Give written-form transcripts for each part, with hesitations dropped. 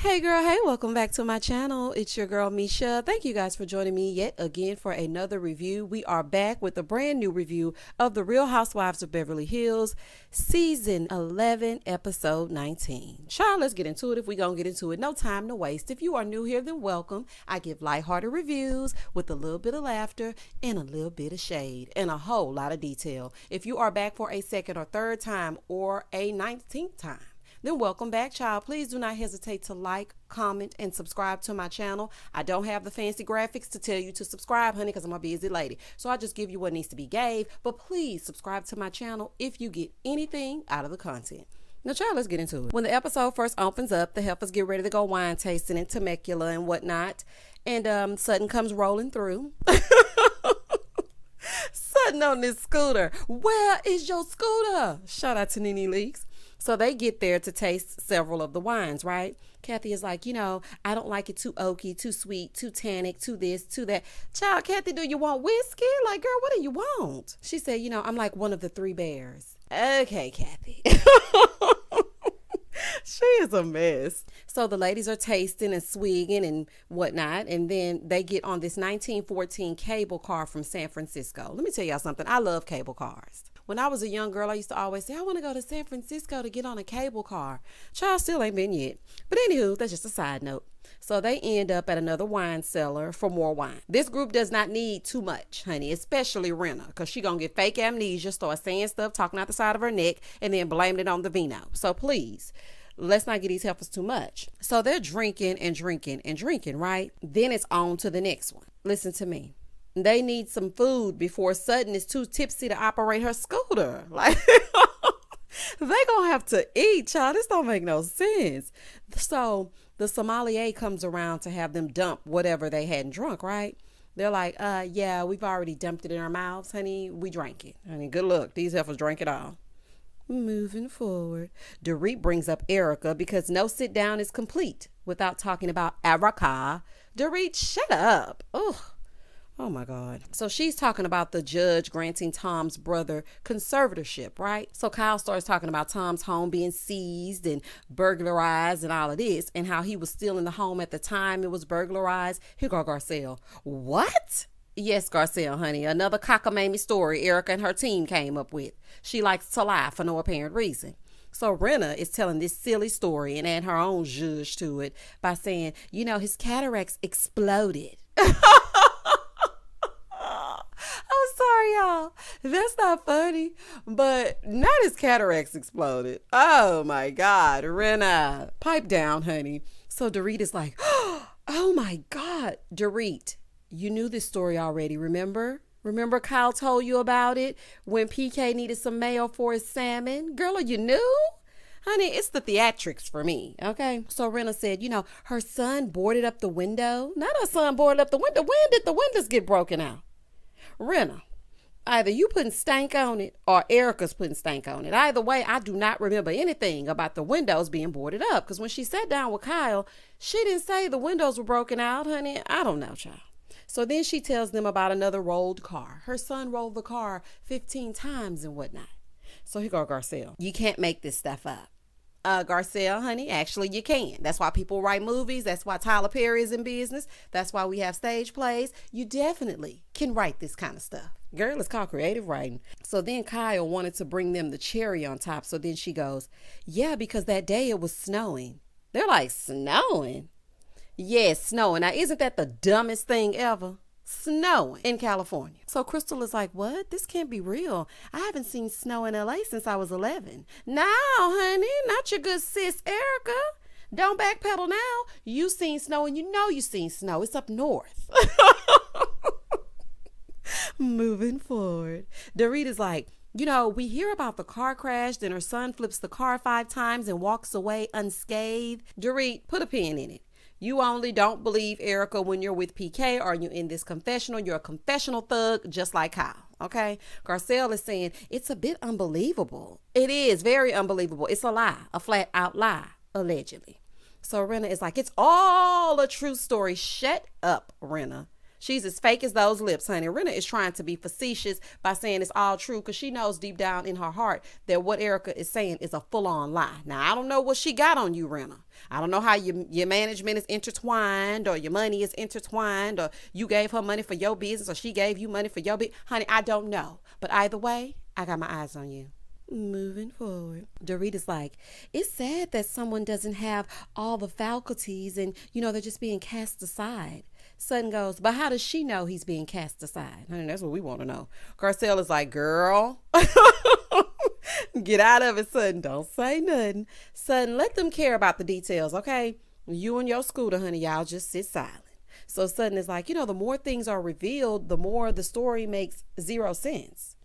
Hey girl, hey, welcome back to my channel. It's your girl Misha. Thank you guys for joining me yet again for another review. We are back with a brand new review of The Real Housewives of Beverly Hills, Season 11, Episode 19. Child, let's get into it if we gonna get into it. No time to waste. If you are new here, then welcome. I give lighthearted reviews with a little bit of laughter and a little bit of shade and a whole lot of detail. If you are back for a second or third time or a 19th time, then welcome back, child. Please do not hesitate to like, comment, and subscribe to my channel. I don't have the fancy graphics to tell you to subscribe, honey, because I'm a busy lady. So I just give you what needs to be gave. But please subscribe to my channel if you get anything out of the content. Now, child, let's get into it. When the episode first opens up, the helpers get ready to go wine tasting and Temecula and whatnot. And Sutton comes rolling through. Sutton on this scooter. Where is your scooter? Shout out to Nene Leaks. So they get there to taste several of the wines, right? Kathy is like, I don't like it too oaky, too sweet, too tannic, too this, too that. Child, Kathy, do you want whiskey? Like, girl, what do you want? She said, I'm like one of the three bears. Okay, Kathy. She is a mess. So the ladies are tasting and swigging and whatnot. And then they get on this 1914 cable car from San Francisco. Let me tell y'all something. I love cable cars. When I was a young girl, I used to always say, I want to go to San Francisco to get on a cable car. Child, still ain't been yet. But anywho, that's just a side note. So they end up at another wine cellar for more wine. This group does not need too much, honey, especially Rina, because she going to get fake amnesia, start saying stuff, talking out the side of her neck, and then blaming it on the vino. So please, let's not get these heifers too much. So they're drinking and drinking and drinking, right? Then it's on to the next one. Listen to me. They need some food before Sutton is too tipsy to operate her scooter. Like, they gonna have to eat, child. This don't make no sense. So the sommelier comes around to have them dump whatever they hadn't drunk, right? They're like, yeah, we've already dumped it in our mouths, honey. We drank it. Honey, good luck. These heifers drank it all. Moving forward, Dorit brings up Erika because no sit down is complete without talking about Erika. Dorit, shut up. Ugh. Oh my God. So she's talking about the judge granting Tom's brother conservatorship, right? So Kyle starts talking about Tom's home being seized and burglarized and all of this, and how he was still in the home at the time it was burglarized. Here go Garcelle. What? Yes, Garcelle, honey. Another cockamamie story Erika and her team came up with. She likes to lie for no apparent reason. So Rina is telling this silly story and add her own zhuzh to it by saying, his cataracts exploded. I'm sorry, y'all. That's not funny. But not his cataracts exploded. Oh, my God. Rina, pipe down, honey. So Dorit is like, oh, my God. Dorit, you knew this story already, remember? Remember Kyle told you about it when PK needed some mayo for his salmon? Girl, you knew? Honey, it's the theatrics for me, okay? So Rina said, her son boarded up the window. Not her son boarded up the window. When did the windows get broken out? Rina, either you putting stank on it or Erika's putting stank on it. Either way, I do not remember anything about the windows being boarded up, because when she sat down with Kyle, she didn't say the windows were broken out, honey. I don't know, child. So then she tells them about another rolled car. Her son rolled the car 15 times and whatnot. So here go Garcelle. You can't make this stuff up. Garcelle, honey, actually you can. That's why people write movies. That's why Tyler Perry is in business. That's why we have stage plays. You definitely can write this kind of stuff. Girl, it's called creative writing. So then Kyle wanted to bring them the cherry on top. So then she goes, yeah, because that day it was snowing. They're like, snowing? Yes, snowing. Now, isn't that the dumbest thing ever? Snowing in California. So Crystal is like, what? This can't be real. I haven't seen snow in LA since I was 11. No, honey, not your good sis Erika. Don't backpedal now. You seen snow and you seen snow. It's up north. Moving forward. Dorit is like, we hear about the car crash, then her son flips the car 5 times and walks away unscathed. Dorit, put a pin in it. You only don't believe Erika when you're with PK or you're in this confessional. You're a confessional thug just like Kyle, okay? Garcelle is saying it's a bit unbelievable. It is very unbelievable. It's a lie, a flat out lie, allegedly. So Rina is like, it's all a true story. Shut up, Rina. She's as fake as those lips, honey. Rina is trying to be facetious by saying it's all true because she knows deep down in her heart that what Erika is saying is a full-on lie. Now, I don't know what she got on you, Rina. I don't know how your management is intertwined or your money is intertwined or you gave her money for your business or she gave you money for your business. Honey, I don't know. But either way, I got my eyes on you. Moving forward, Dorita's like, it's sad that someone doesn't have all the faculties and, they're just being cast aside. Sutton goes, but how does she know he's being cast aside? Honey, that's what we want to know. Garcelle is like, girl, get out of it, Sutton. Don't say nothing. Sutton, let them care about the details, okay? You and your scooter, honey, y'all just sit silent. So Sutton is like, the more things are revealed, the more the story makes zero sense.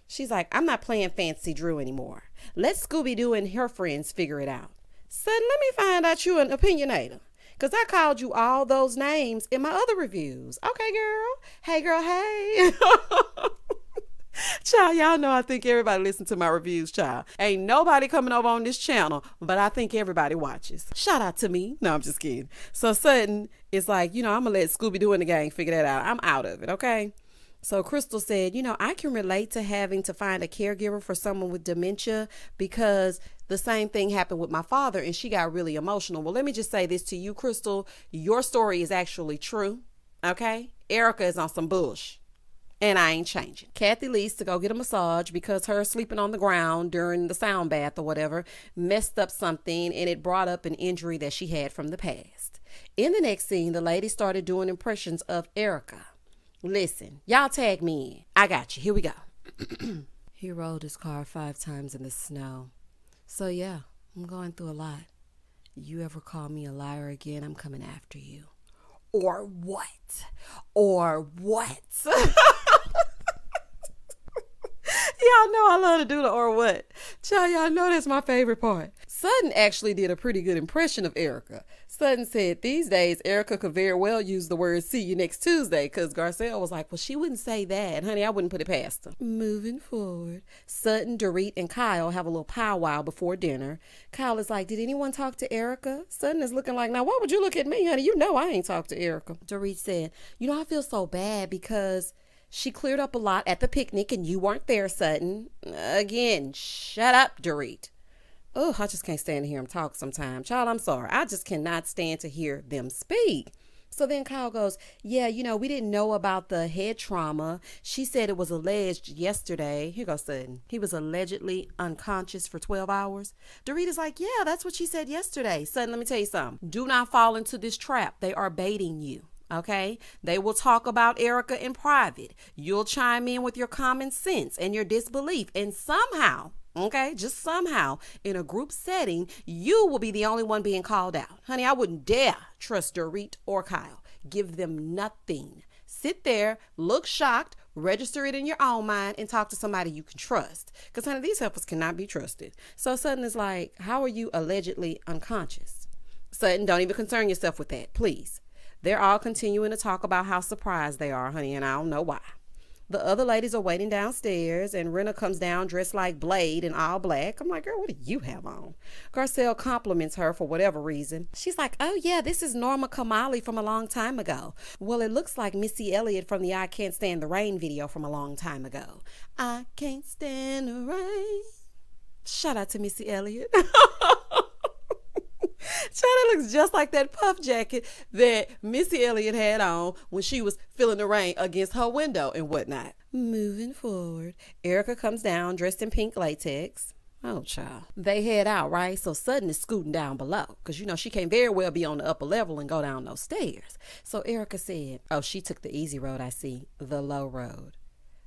She's like, I'm not playing Fancy Drew anymore. Let Scooby-Doo and her friends figure it out. Sutton, let me find out you an opinionator. Because I called you all those names in my other reviews. Okay, girl. Hey, girl, hey. Child, y'all know I think everybody listens to my reviews, child. Ain't nobody coming over on this channel, but I think everybody watches. Shout out to me. No, I'm just kidding. So Sutton is like, I'm going to let Scooby-Doo and the gang figure that out. I'm out of it, okay? So Crystal said, I can relate to having to find a caregiver for someone with dementia because the same thing happened with my father and she got really emotional. Well, let me just say this to you, Crystal. Your story is actually true, okay? Erika is on some bullshit. And I ain't changing. Kathy leaves to go get a massage because her sleeping on the ground during the sound bath or whatever messed up something and it brought up an injury that she had from the past. In the next scene, the lady started doing impressions of Erika. Listen, y'all tag me in. I got you. Here we go. He rolled his car 5 times in the snow. So yeah, I'm going through a lot. You ever call me a liar again, I'm coming after you. Or what? Or what? Y'all know I love to do the or what. Child, y'all know that's my favorite part. Sutton actually did a pretty good impression of Erika. Sutton said these days Erika could very well use the word see you next Tuesday because Garcelle was like, well, she wouldn't say that. Honey, I wouldn't put it past her. Moving forward, Sutton, Dorit, and Kyle have a little powwow before dinner. Kyle is like, did anyone talk to Erika? Sutton is looking like, now why would you look at me, honey? You know I ain't talked to Erika. Dorit said, I feel so bad because she cleared up a lot at the picnic and you weren't there, Sutton. Again, shut up, Dorit. Oh, I just can't stand to hear them talk sometimes. Child, I'm sorry. I just cannot stand to hear them speak. So then Kyle goes, yeah, we didn't know about the head trauma. She said it was alleged yesterday. Here goes Sutton. He was allegedly unconscious for 12 hours. Dorita's like, yeah, that's what she said yesterday. Sutton, let me tell you something. Do not fall into this trap. They are baiting you. Okay, they will talk about Erika in private. You'll chime in with your common sense and your disbelief. And somehow, okay, just somehow, in a group setting, you will be the only one being called out. Honey, I wouldn't dare trust Dorit or Kyle. Give them nothing. Sit there, look shocked, register it in your own mind, and talk to somebody you can trust. Because, honey, these helpers cannot be trusted. So Sutton is like, how are you allegedly unconscious? Sutton, don't even concern yourself with that, please. They're all continuing to talk about how surprised they are, honey, and I don't know why. The other ladies are waiting downstairs, and Rina comes down dressed like Blade in all black. I'm like, girl, what do you have on? Garcelle compliments her for whatever reason. She's like, oh, yeah, this is Norma Kamali from a long time ago. Well, it looks like Missy Elliott from the I Can't Stand the Rain video from a long time ago. I can't stand the rain. Shout out to Missy Elliott. Child, looks just like that puff jacket that Missy Elliott had on when she was feeling the rain against her window and whatnot. Moving forward, Erika comes down dressed in pink latex. Oh, child. They head out, right? So Sutton is scooting down below because, she can't very well be on the upper level and go down those stairs. So Erika said, oh, she took the easy road, I see, the low road.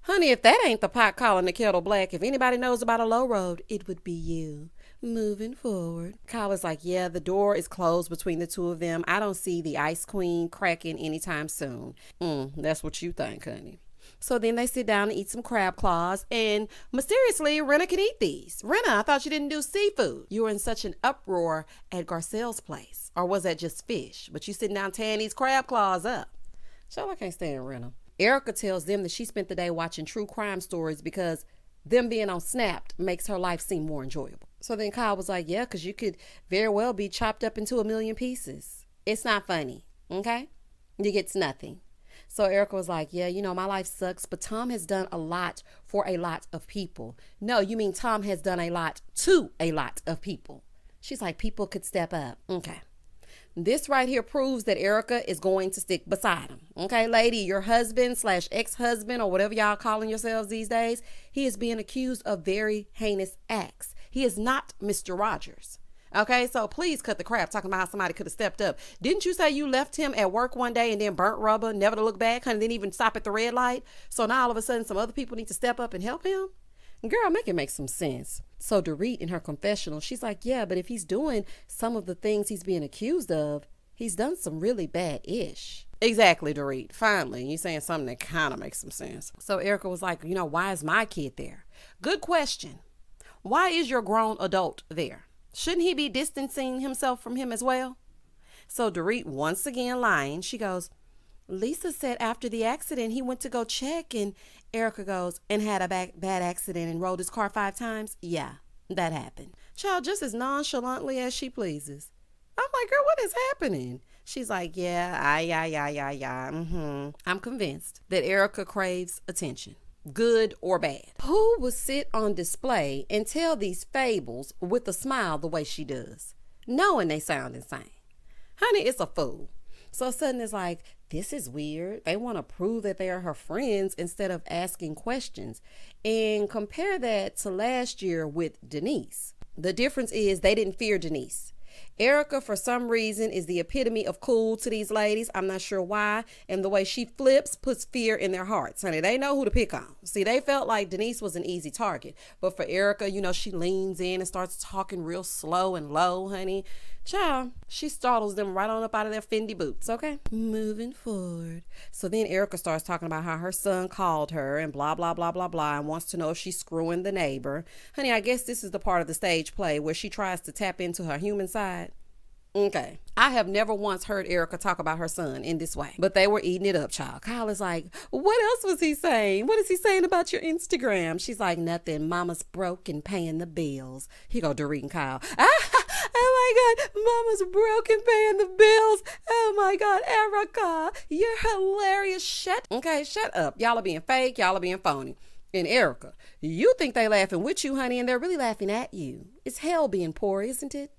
Honey, if that ain't the pot calling the kettle black, if anybody knows about a low road, it would be you. Moving forward, Kyle is like, yeah, the door is closed between the two of them. I don't see the Ice Queen cracking anytime soon. That's what you think, honey. So then they sit down and eat some crab claws, and mysteriously, Rina can eat these. Rina, I thought you didn't do seafood. You were in such an uproar at Garcelle's place. Or was that just fish? But you sitting down tearing these crab claws up. So I can't stand Rina. Erika tells them that she spent the day watching true crime stories because them being on Snapped makes her life seem more enjoyable. So then Kyle was like, yeah, because you could very well be chopped up into a million pieces. It's not funny, okay? You gets nothing. So Erika was like, yeah, my life sucks, but Tom has done a lot for a lot of people. No, you mean Tom has done a lot to a lot of people. She's like, people could step up. Okay. This right here proves that Erika is going to stick beside him. Okay, lady, your husband / ex-husband or whatever y'all calling yourselves these days, he is being accused of very heinous acts. He is not Mr. Rogers. Okay, so please cut the crap talking about how somebody could have stepped up. Didn't you say you left him at work one day and then burnt rubber, never to look back, honey, didn't even stop at the red light? So now all of a sudden some other people need to step up and help him? Girl, make it make some sense. So Dorit in her confessional, she's like, yeah, but if he's doing some of the things he's being accused of, he's done some really bad-ish. Exactly, Dorit. Finally, you're saying something that kind of makes some sense. So Erika was like, why is my kid there? Good question. Why is your grown adult there? Shouldn't he be distancing himself from him as well? So Dorit, once again lying, she goes, Lisa said after the accident he went to go check, and Erika goes, and had a bad accident and rolled his car 5 times? Yeah, that happened. Child, just as nonchalantly as she pleases. I'm like, girl, what is happening? She's like, yeah. I'm convinced that Erika craves attention, good or bad. Who would sit on display and tell these fables with a smile the way she does, knowing they sound insane? Honey, it's a fool. So Sutton is like, this is weird. They want to prove that they are her friends instead of asking questions. And compare that to last year with Denise. The difference is they didn't fear Denise. Erika, for some reason, is the epitome of cool to these ladies. I'm not sure why. And the way she flips puts fear in their hearts. Honey, they know who to pick on. See, they felt like Denise was an easy target. But for Erika, she leans in and starts talking real slow and low, honey. Child, she startles them right on up out of their Fendi boots, okay? Moving forward. So then Erika starts talking about how her son called her and blah, blah, blah, blah, blah, and wants to know if she's screwing the neighbor. Honey, I guess this is the part of the stage play where she tries to tap into her human side. Okay. I have never once heard Erika talk about her son in this way, but they were eating it up, child. Kyle is like, what else was he saying? What is he saying about your Instagram? She's like, nothing. Mama's broke and paying the bills. Here go Dorit and Kyle. Oh my God, Mama's broke and paying the bills. Oh my God, Erika, you're hilarious. Shut up. Y'all are being fake. Y'all are being phony. And Erika, you think they laughing with you, honey, and they're really laughing at you. It's hell being poor, isn't it?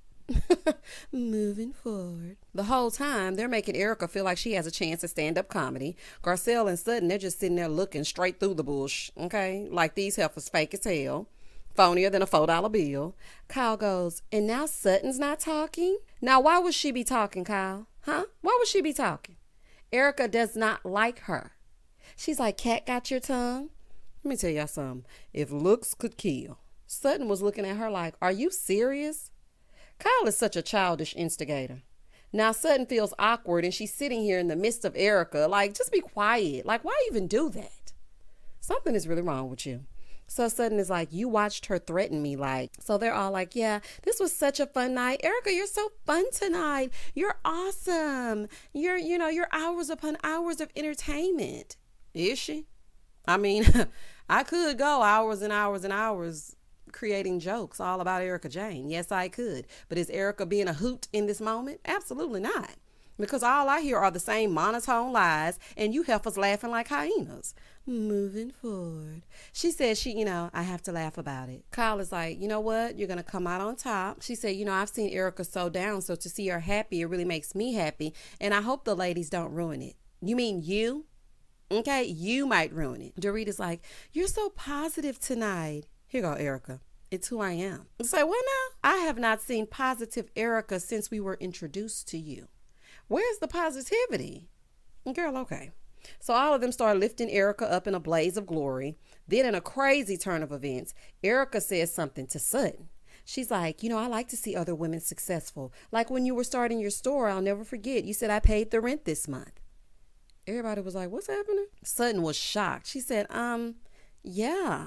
Moving forward. The whole time they're making Erika feel like she has a chance at stand-up comedy. Garcelle and Sutton, they're just sitting there looking straight through the bush, okay? Like these heifers fake as hell, phonier than a $4 bill. Kyle goes, and now Sutton's not talking? Now why would she be talking, Kyle? Huh? Why would she be talking? Erika does not like her. She's like, cat got your tongue? Let me tell y'all something. If looks could kill. Sutton was looking at her like, are you serious? Kyle is such a childish instigator. Now Sutton feels awkward and she's sitting here in the midst of Erika. Like, just be quiet. Like, why even do that? Something is really wrong with you. So Sutton is like, you watched her threaten me, like. So they're all like, yeah, this was such a fun night. Erika, you're so fun tonight. You're awesome. You're hours upon hours of entertainment. Is she? I mean, I could go hours and hours and hours creating jokes all about Erika Jayne. Yes, I could. But is Erika being a hoot in this moment? Absolutely not. Because all I hear are the same monotone lies and you heifers laughing like hyenas. Moving forward. She said I have to laugh about it. Kyle is like, you know what? You're going to come out on top. She said, I've seen Erika so down, so to see her happy, it really makes me happy. And I hope the ladies don't ruin it. You mean you? Okay, you might ruin it. Dorit is like, you're so positive tonight. Here go Erika. It's who I am. Say, what now? I have not seen positive Erika since we were introduced to you. Where's the positivity? Girl, okay. So all of them start lifting Erika up in a blaze of glory. Then in a crazy turn of events, Erika says something to Sutton. She's like, I like to see other women successful. Like when you were starting your store, I'll never forget. You said I paid the rent this month. Everybody was like, what's happening? Sutton was shocked. She said, yeah.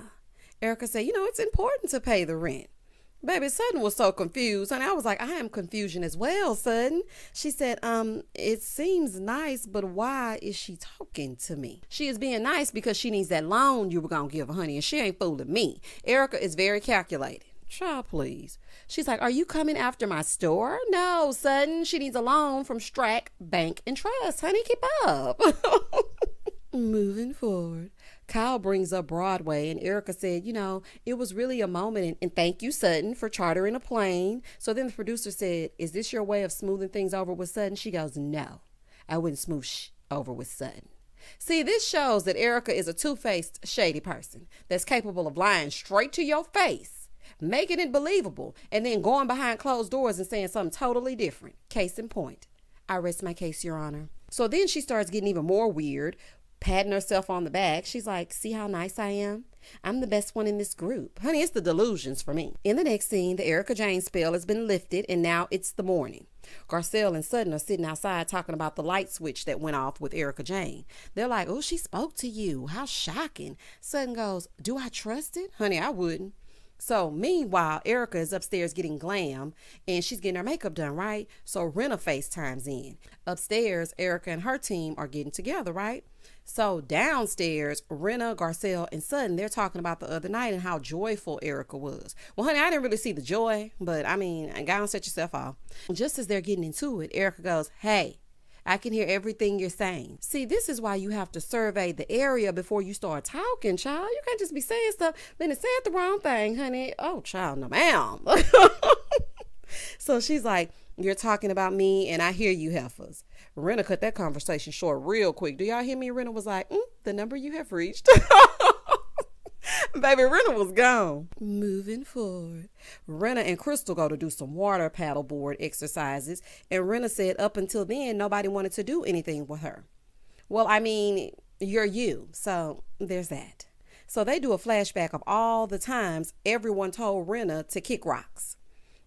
Erika said, it's important to pay the rent. Baby, Sutton was so confused. And I was like, I am confusion as well, Sutton. She said, it seems nice, but why is she talking to me? She is being nice because she needs that loan you were going to give her, honey, and she ain't fooling me. Erika is very calculated. Child, please. She's like, are you coming after my store? No, Sutton. She needs a loan from Strack Bank and Trust. Honey, keep up. Moving forward, Kyle brings up Broadway, and Erika said, it was really a moment, and thank you, Sutton, for chartering a plane. So then the producer said, is this your way of smoothing things over with Sutton? She goes, no, I wouldn't smooth over with Sutton. See, this shows that Erika is a two-faced, shady person that's capable of lying straight to your face, making it believable, and then going behind closed doors and saying something totally different. Case in point. I rest my case, Your Honor. So then she starts getting even more weird, patting herself on the back. She's like, see how nice I am? I'm the best one in this group. Honey, it's the delusions for me. In the next scene, the Erika Jayne spell has been lifted, and now it's the morning. Garcelle and Sutton are sitting outside talking about the light switch that went off with Erika Jayne. They're like, oh, she spoke to you. How shocking. Sutton goes, do I trust it? Honey, I wouldn't. So meanwhile, Erika is upstairs getting glam, and she's getting her makeup done, right? So Rina FaceTimes in. Upstairs, Erika and her team are getting together, right? So downstairs, Rina, Garcelle, and Sutton, they're talking about the other night and how joyful Erika was. Well, honey, I didn't really see the joy, but I mean, go and set yourself off. Just as they're getting into it, Erika goes, hey, I can hear everything you're saying. See, this is why you have to survey the area before you start talking, child. You can't just be saying stuff, then it said the wrong thing, honey. Oh, child, no, ma'am. So she's like, you're talking about me, and I hear you, heifers. Rina cut that conversation short real quick. Do y'all hear me? Rina was like, the number you have reached. Baby, Rina was gone. Moving forward, Rina and Crystal go to do some water paddleboard exercises, and Rina said up until then, nobody wanted to do anything with her. Well, I mean, you're you, so there's that. So they do a flashback of all the times everyone told Rina to kick rocks.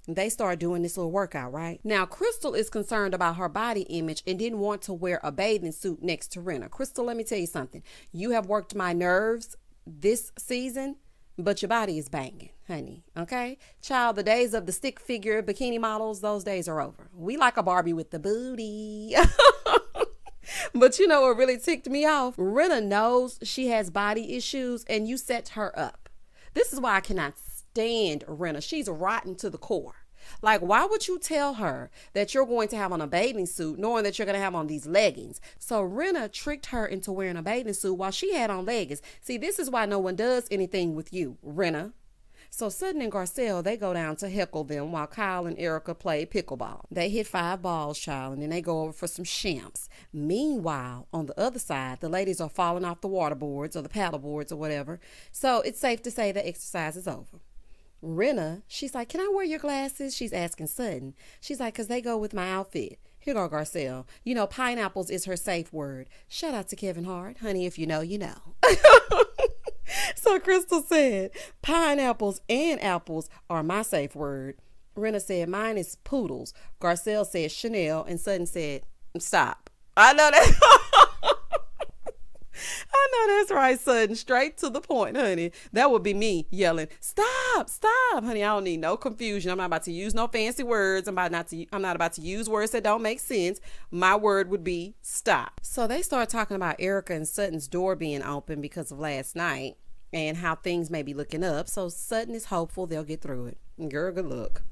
They start doing this little workout, right? Now, Crystal is concerned about her body image and didn't want to wear a bathing suit next to Rina. Crystal, let me tell you something. You have worked my nerves this season, but your body is banging, honey. Okay? Child, the days of the stick figure bikini models, those days are over. We like a Barbie with the booty. But you know what really ticked me off? Rina knows she has body issues, and you set her up. This is why I cannot stand Rina. She's rotten to the core. Like, why would you tell her that you're going to have on a bathing suit knowing that you're going to have on these leggings? So Rina tricked her into wearing a bathing suit while she had on leggings. See, this is why no one does anything with you, Rina. So Sutton and Garcelle, they go down to heckle them while Kyle and Erika play pickleball. They hit 5 balls, child, and then they go over for some champs. Meanwhile, on the other side, the ladies are falling off the water boards or the paddle boards or whatever. So it's safe to say the exercise is over. Rina, she's like, can I wear your glasses? She's asking Sutton. She's like, because they go with my outfit. Here go Garcelle. You know, pineapples is her safe word. Shout out to Kevin Hart. Honey, if you know, you know. So Crystal said, pineapples and apples are my safe word. Rina said, mine is poodles. Garcelle said Chanel, and Sutton said, stop. I know that. I know that's right, Sutton. Straight to the point, honey. That would be me yelling, stop, stop. Honey, I don't need no confusion. I'm not about to use no fancy words. I'm not about to use words that don't make sense. My word would be stop. So they start talking about Erika and Sutton's door being open because of last night and how things may be looking up. So Sutton is hopeful they'll get through it. Girl, good luck.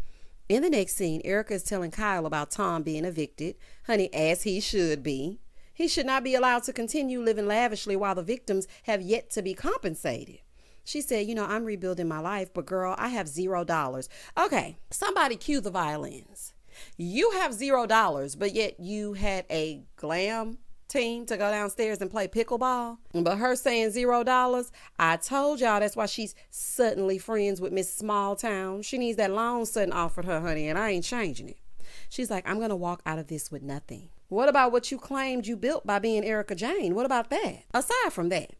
In the next scene, Erika is telling Kyle about Tom being evicted. Honey, as he should be. He should not be allowed to continue living lavishly while the victims have yet to be compensated. She said, I'm rebuilding my life, but girl, I have $0. Okay, somebody cue the violins. You have $0, but yet you had a glam team to go downstairs and play pickleball. But her saying $0, I told y'all that's why she's suddenly friends with Miss Small Town. She needs that loan Sutton offered her, honey, and I ain't changing it. She's like, I'm going to walk out of this with nothing. What about what you claimed you built by being Erika Jayne? What about that? Aside from that,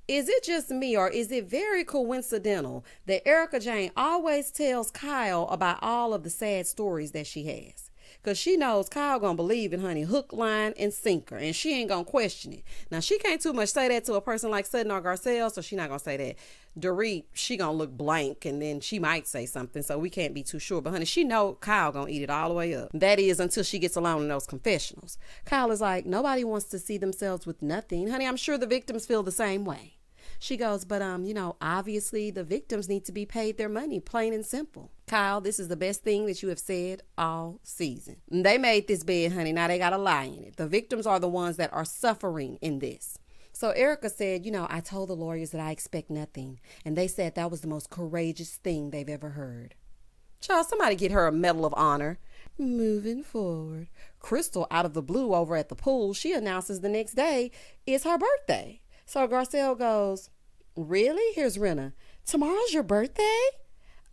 is it just me or is it very coincidental that Erika Jayne always tells Kyle about all of the sad stories that she has? Because she knows Kyle gonna believe in, honey, hook, line, and sinker, and she ain't gonna question it. Now, she can't too much say that to a person like Sutton or Garcelle, so she not gonna say that. Dorit, she gonna look blank, and then she might say something, so we can't be too sure. But, honey, she know Kyle gonna eat it all the way up. That is until she gets alone in those confessionals. Kyle is like, nobody wants to see themselves with nothing. Honey, I'm sure the victims feel the same way. She goes, but, obviously the victims need to be paid their money, plain and simple. Kyle, this is the best thing that you have said all season. They made this bed, honey. Now they got to lie in it. The victims are the ones that are suffering in this. So Erika said, I told the lawyers that I expect nothing. And they said that was the most courageous thing they've ever heard. Child, somebody get her a Medal of Honor. Moving forward. Crystal, out of the blue over at the pool, she announces the next day is her birthday. So Garcelle goes, really? Here's Rina. Tomorrow's your birthday?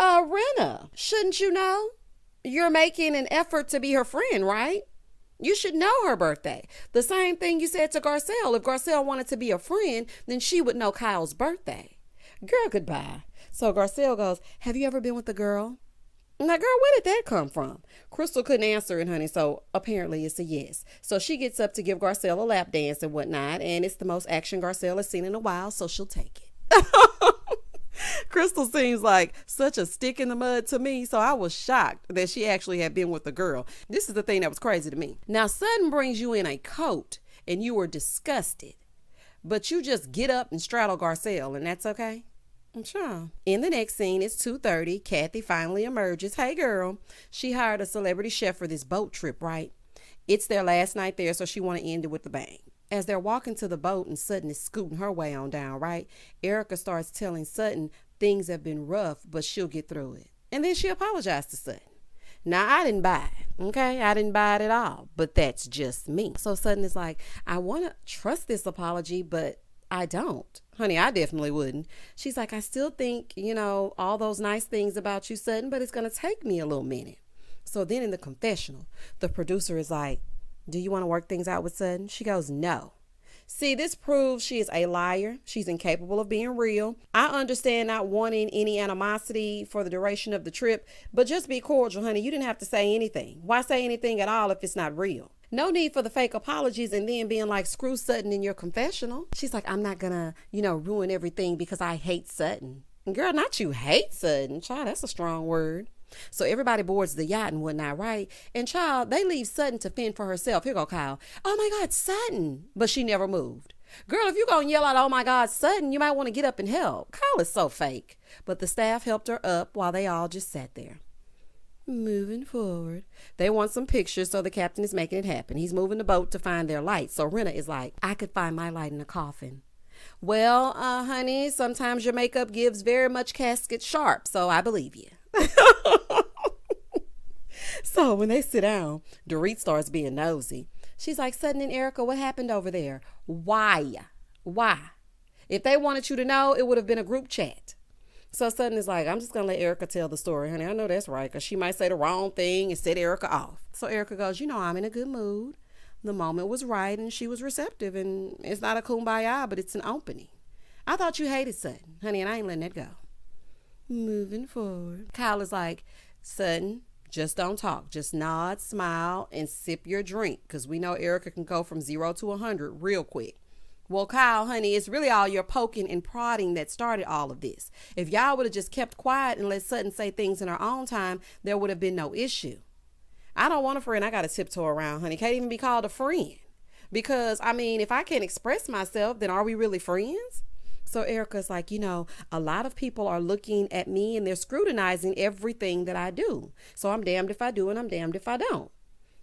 Rina, shouldn't you know? You're making an effort to be her friend, right? You should know her birthday. The same thing you said to Garcelle. If Garcelle wanted to be a friend, then she would know Kyle's birthday. Girl, goodbye. So Garcelle goes, have you ever been with a girl? Now, girl, where did that come from? Crystal couldn't answer it, honey, so apparently it's a yes. So she gets up to give Garcelle a lap dance and whatnot, and it's the most action Garcelle has seen in a while, so she'll take it. Crystal seems like such a stick in the mud to me, so I was shocked that she actually had been with the girl. This is the thing that was crazy to me. Now, Sutton brings you in a coat, and you were disgusted, but you just get up and straddle Garcelle, and that's okay? I'm sure. In the next scene, it's 2:30. Kathy finally emerges. Hey, girl. She hired a celebrity chef for this boat trip, right? It's their last night there, so she want to end it with a bang. As they're walking to the boat and Sutton is scooting her way on down, right? Erika starts telling Sutton things have been rough, but she'll get through it. And then she apologized to Sutton. Now, I didn't buy it, okay? I didn't buy it at all, but that's just me. So Sutton is like, I want to trust this apology, but I don't. Honey, I definitely wouldn't. She's like, I still think, all those nice things about you, Sutton, but it's going to take me a little minute. So then in the confessional, the producer is like, do you want to work things out with Sutton? She goes, no. See, this proves she is a liar. She's incapable of being real. I understand not wanting any animosity for the duration of the trip, but just be cordial, honey. You didn't have to say anything. Why say anything at all if it's not real? No need for the fake apologies and then being like, screw Sutton in your confessional. She's like, I'm not gonna, ruin everything because I hate Sutton. Girl, not you hate Sutton. Child, that's a strong word. So everybody boards the yacht and whatnot, right? And child, they leave Sutton to fend for herself. Here go Kyle. Oh my God, Sutton. But she never moved. Girl, if you gonna yell out, oh my God, Sutton, you might want to get up and help. Kyle is so fake. But the staff helped her up while they all just sat there. Moving forward. They want some pictures, so the captain is making it happen. He's moving the boat to find their light. So Rina is like, I could find my light in a coffin. Well, honey, sometimes your makeup gives very much casket sharp, so I believe you. So when they sit down, Dorit starts being nosy. She's like, Sutton and Erika, what happened over there? Why? If they wanted you to know, it would have been a group chat. So Sutton is like, I'm just going to let Erika tell the story, honey. I know that's right, because she might say the wrong thing and set Erika off. So Erika goes, I'm in a good mood. The moment was right, and she was receptive, and it's not a kumbaya, but it's an opening. I thought you hated Sutton, honey, and I ain't letting that go. Moving forward. Kyle is like, Sutton, just don't talk. Just nod, smile, and sip your drink, because we know Erika can go from 0 to 100 real quick. Well, Kyle, honey, it's really all your poking and prodding that started all of this. If y'all would have just kept quiet and let Sutton say things in her own time, there would have been no issue. I don't want a friend I got to tiptoe around, honey. Can't even be called a friend. Because, if I can't express myself, then are we really friends? So Erika's like, a lot of people are looking at me and they're scrutinizing everything that I do. So I'm damned if I do and I'm damned if I don't.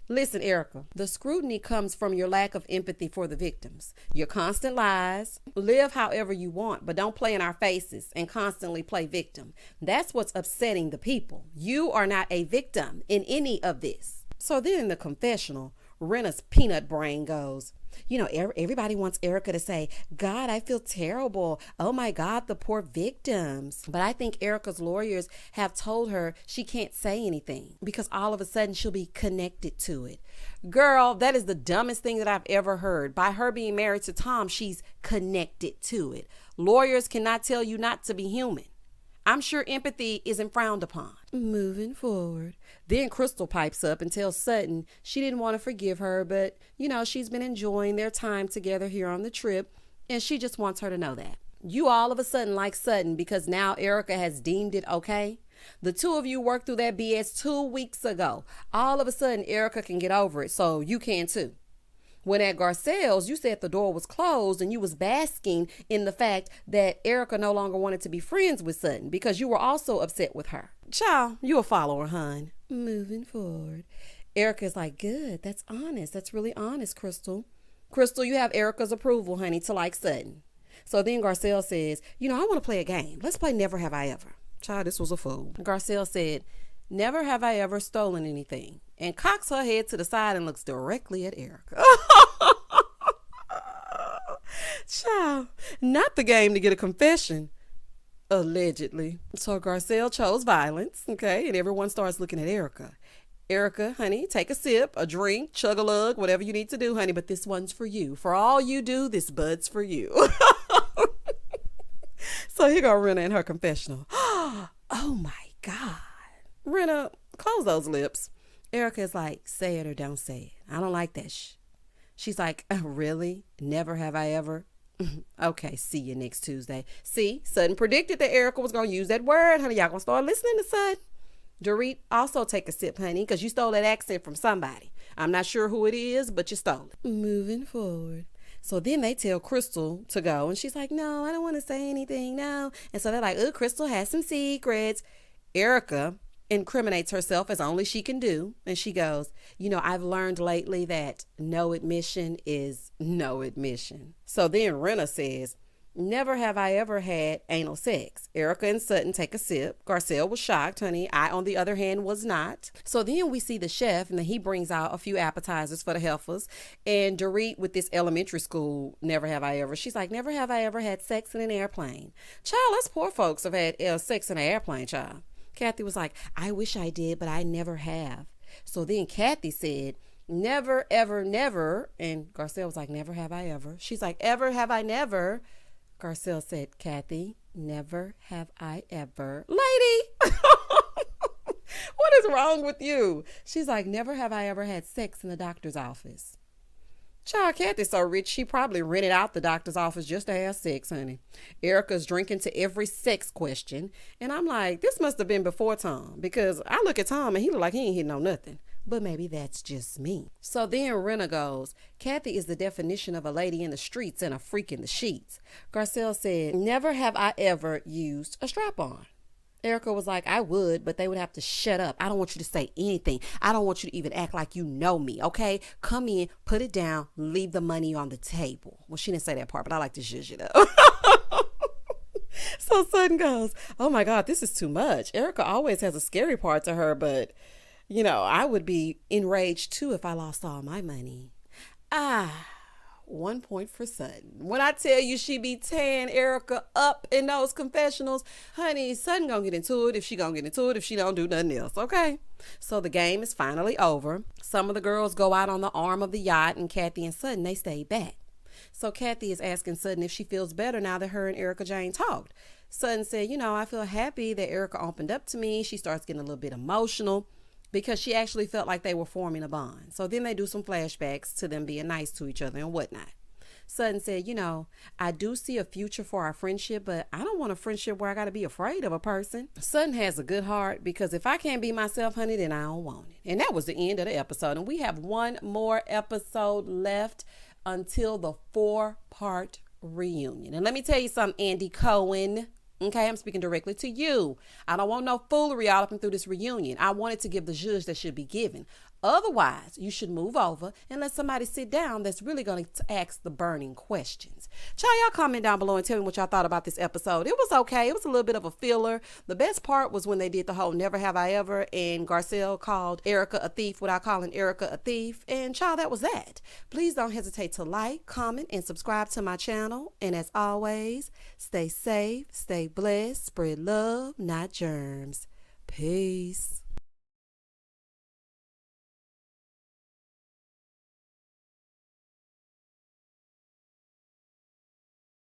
Listen, Erika, the scrutiny comes from your lack of empathy for the victims. Your constant lies. Live however you want, but don't play in our faces and constantly play victim. That's what's upsetting the people. You are not a victim in any of this. So then in the confessional, Rina's peanut brain goes, everybody wants Erika to say, God, I feel terrible. Oh my God, the poor victims. But I think Erika's lawyers have told her she can't say anything because all of a sudden she'll be connected to it. Girl, that is the dumbest thing that I've ever heard. By her being married to Tom, she's connected to it. Lawyers cannot tell you not to be human. I'm sure empathy isn't frowned upon. Moving forward. Then Crystal pipes up and tells Sutton she didn't want to forgive her, but, she's been enjoying their time together here on the trip, and she just wants her to know that. You all of a sudden like Sutton because now Erika has deemed it okay. The two of you worked through that BS 2 weeks ago. All of a sudden, Erika can get over it, so you can too. When at Garcelle's, you said the door was closed and you was basking in the fact that Erika no longer wanted to be friends with Sutton because you were also upset with her. Child, you a follower, hun. Moving forward. Erika's like, good, that's honest. That's really honest, Crystal. Crystal, you have Erika's approval, honey, to like Sutton. So then Garcelle says, I want to play a game. Let's play Never Have I Ever. Child, this was a fool. Garcelle said, never have I ever stolen anything. And cocks her head to the side and looks directly at Erika. Child, not the game to get a confession. Allegedly. So Garcelle chose violence, okay? And everyone starts looking at Erika. Erika, honey, take a sip, a drink, chug a lug, whatever you need to do, honey. But this one's for you. For all you do, this bud's for you. So here go Rina in her confessional. Oh my God. Rina, close those lips. Erika is like, say it or don't say it. I don't like that She's like, really? Never have I ever? Okay, see you next Tuesday. See, Sutton predicted that Erika was going to use that word, honey. Y'all going to start listening to Sutton. Dorit, also take a sip, honey, because you stole that accent from somebody. I'm not sure who it is, but you stole it. Moving forward. So then they tell Crystal to go, and she's like, no, I don't want to say anything, no. And so they're like, oh, Crystal has some secrets. Erika incriminates herself as only she can do. And she goes, I've learned lately that no admission is no admission. So then Rina says, never have I ever had anal sex. Erika and Sutton take a sip. Garcelle was shocked, honey. I, on the other hand, was not. So then we see the chef, and then he brings out a few appetizers for the heifers. And Dorit with this elementary school, never have I ever. She's like, never have I ever had sex in an airplane. Child, us poor folks have had sex in an airplane, child. Kathy was like, I wish I did, but I never have. So then Kathy said, never, ever, never. And Garcelle was like, never have I ever. She's like, ever have I never. Garcelle said, Kathy, never have I ever. Lady, what is wrong with you? She's like, never have I ever had sex in the doctor's office. Child, Kathy's so rich, she probably rented out the doctor's office just to have sex, honey. Erika's drinking to every sex question. And I'm like, this must have been before Tom, because I look at Tom and he look like he ain't hitting on nothing. But maybe that's just me. So then Rina goes, Kathy is the definition of a lady in the streets and a freak in the sheets. Garcelle said, never have I ever used a strap-on. Erika was like, I would, but they would have to shut up. I don't want you to say anything. I don't want you to even act like you know me, okay? Come in, put it down, leave the money on the table. Well, she didn't say that part, but I like to zhuzh it up. So Sutton goes, oh my God, this is too much. Erika always has a scary part to her, but, I would be enraged too if I lost all my money. 1 point for Sutton. When I tell you she be tearing Erika up in those confessionals, honey, Sutton gonna get into it if she gonna get into it if she don't do nothing else, okay? So the game is finally over. Some of the girls go out on the arm of the yacht, and Kathy and Sutton, they stay back. So Kathy is asking Sutton if she feels better now that her and Erika Jane talked. Sutton said, I feel happy that Erika opened up to me. She starts getting a little bit emotional, because she actually felt like they were forming a bond. So then they do some flashbacks to them being nice to each other and whatnot. Sutton said, I do see a future for our friendship, but I don't want a friendship where I got to be afraid of a person. Sutton has a good heart, because if I can't be myself, honey, then I don't want it. And that was the end of the episode. And we have one more episode left until the 4-part reunion. And let me tell you something, Andy Cohen. Okay, I'm speaking directly to you. I don't want no foolery all up and through this reunion. I wanted to give the judge that should be given. Otherwise, you should move over and let somebody sit down that's really going to ask the burning questions. Child, y'all comment down below and tell me what y'all thought about this episode. It was okay. It was a little bit of a filler. The best part was when they did the whole never have I ever, and Garcelle called Erika a thief without calling Erika a thief. And child, that was that. Please don't hesitate to like, comment, and subscribe to my channel. And as always, stay safe, stay blessed, spread love, not germs. Peace.